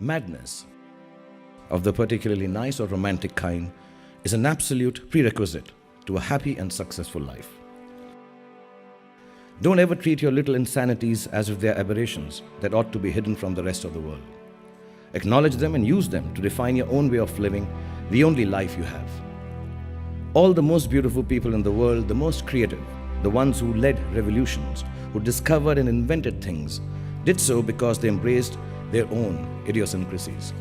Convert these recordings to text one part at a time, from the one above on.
Madness, of the particularly nice or romantic kind, is an absolute prerequisite to a happy and successful life. Don't ever treat your little insanities as if they are aberrations that ought to be hidden from the rest of the world. Acknowledge them and use them to define your own way of living, the only life you have. All the most beautiful people in the world, the most creative, the ones who led revolutions, who discovered and invented things, did so because they embraced their own idiosyncrasies.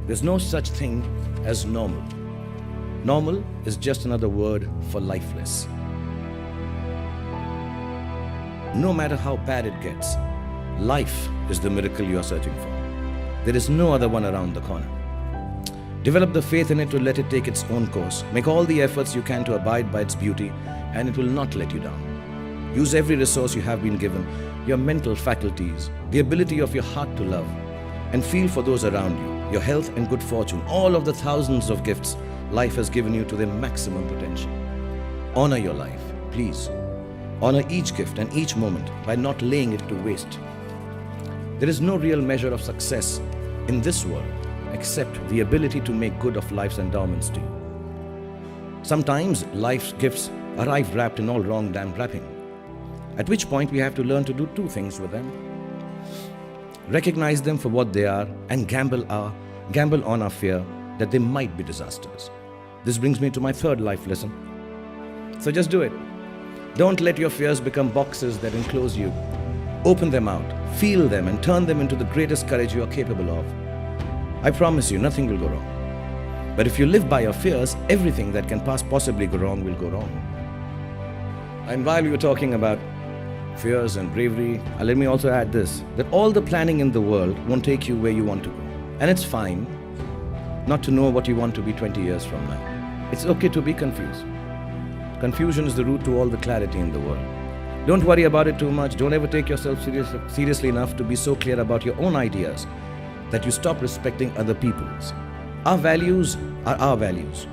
There's no such thing as normal. Normal is just another word for lifeless. No matter how bad it gets, life is the miracle you are searching for. There is no other one around the corner. Develop the faith in it to let it take its own course. Make all the efforts you can to abide by its beauty, and it will not let you down. Use every resource you have been given, your mental faculties, the ability of your heart to love, and feel for those around you, your health and good fortune, all of the thousands of gifts life has given you to their maximum potential. Honor your life, please. Honor each gift and each moment by not laying it to waste. There is no real measure of success in this world except the ability to make good of life's endowments to you. Sometimes life's gifts arrive wrapped in all wrong damn wrapping, at which point we have to learn to do two things with them. Recognize them for what they are and gamble on our fear that they might be disasters. This brings me to my third life lesson. So just do it. Don't let your fears become boxes that enclose you. Open them out, feel them, and turn them into the greatest courage you are capable of. I promise you, nothing will go wrong. But if you live by your fears, everything that can possibly go wrong will go wrong. And while we were talking about fears and bravery, let me also add this, that all the planning in the world won't take you where you want to go. And it's fine not to know what you want to be 20 years from now. It's okay to be confused. Confusion is the root to all the clarity in the world. Don't worry about it too much. Don't ever take yourself seriously enough to be so clear about your own ideas that you stop respecting other people's. Our values are our values.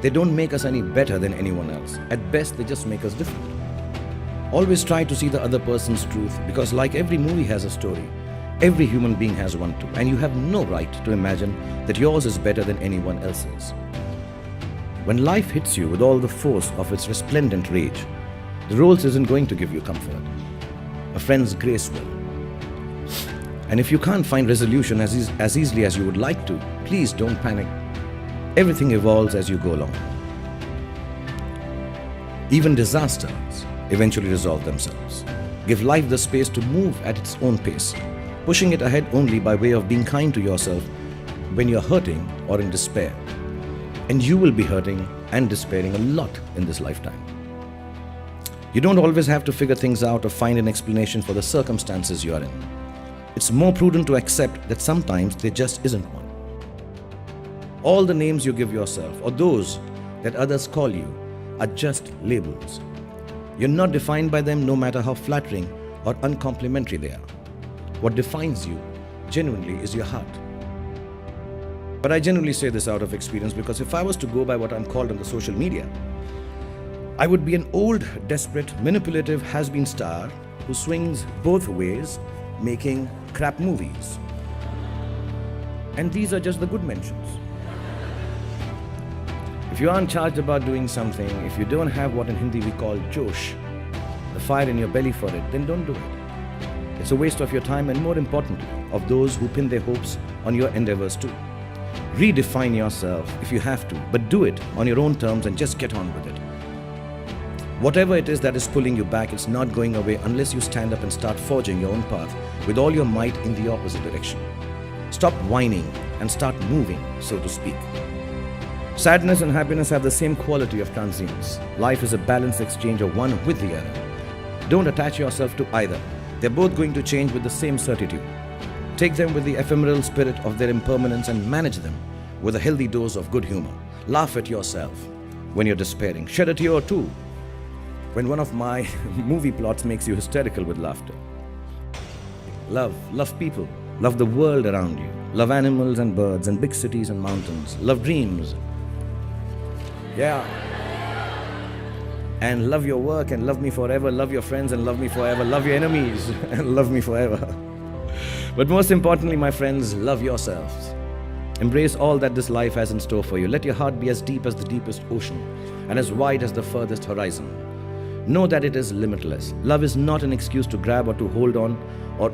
They don't make us any better than anyone else. At best, they just make us different. Always try to see the other person's truth, because like every movie has a story, every human being has one too, and you have no right to imagine that yours is better than anyone else's. When life hits you with all the force of its resplendent rage, the Rolls isn't going to give you comfort. A friend's grace will. And if you can't find resolution as easily as you would like to, please don't panic. Everything evolves as you go along. Even disasters eventually resolve themselves. Give life the space to move at its own pace, pushing it ahead only by way of being kind to yourself when you're hurting or in despair. And you will be hurting and despairing a lot in this lifetime. You don't always have to figure things out or find an explanation for the circumstances you are in. It's more prudent to accept that sometimes there just isn't one. All the names you give yourself or those that others call you are just labels. You're not defined by them, no matter how flattering or uncomplimentary they are. What defines you genuinely is your heart. But I genuinely say this out of experience, because if I was to go by what I'm called on the social media, I would be an old, desperate, manipulative has-been star who swings both ways, making crap movies. And these are just the good mentions. If you aren't charged about doing something, if you don't have what in Hindi we call josh, the fire in your belly for it, then don't do it. It's a waste of your time and, more importantly, of those who pin their hopes on your endeavors too. Redefine yourself if you have to, but do it on your own terms and just get on with it. Whatever it is that is pulling you back, it's not going away unless you stand up and start forging your own path with all your might in the opposite direction. Stop whining and start moving, so to speak. Sadness and happiness have the same quality of transience. Life is a balanced exchange of one with the other. Don't attach yourself to either. They're both going to change with the same certitude. Take them with the ephemeral spirit of their impermanence and manage them with a healthy dose of good humor. Laugh at yourself when you're despairing. Shed a tear or two when one of my movie plots makes you hysterical with laughter. Love people. Love the world around you. Love animals and birds and big cities and mountains. Love dreams. Yeah. And love your work and love me forever. Love your friends and love me forever. Love your enemies and love me forever. But most importantly, my friends, love yourselves. Embrace all that this life has in store for you. Let your heart be as deep as the deepest ocean and as wide as the furthest horizon. Know that it is limitless. Love is not an excuse to grab or to hold on or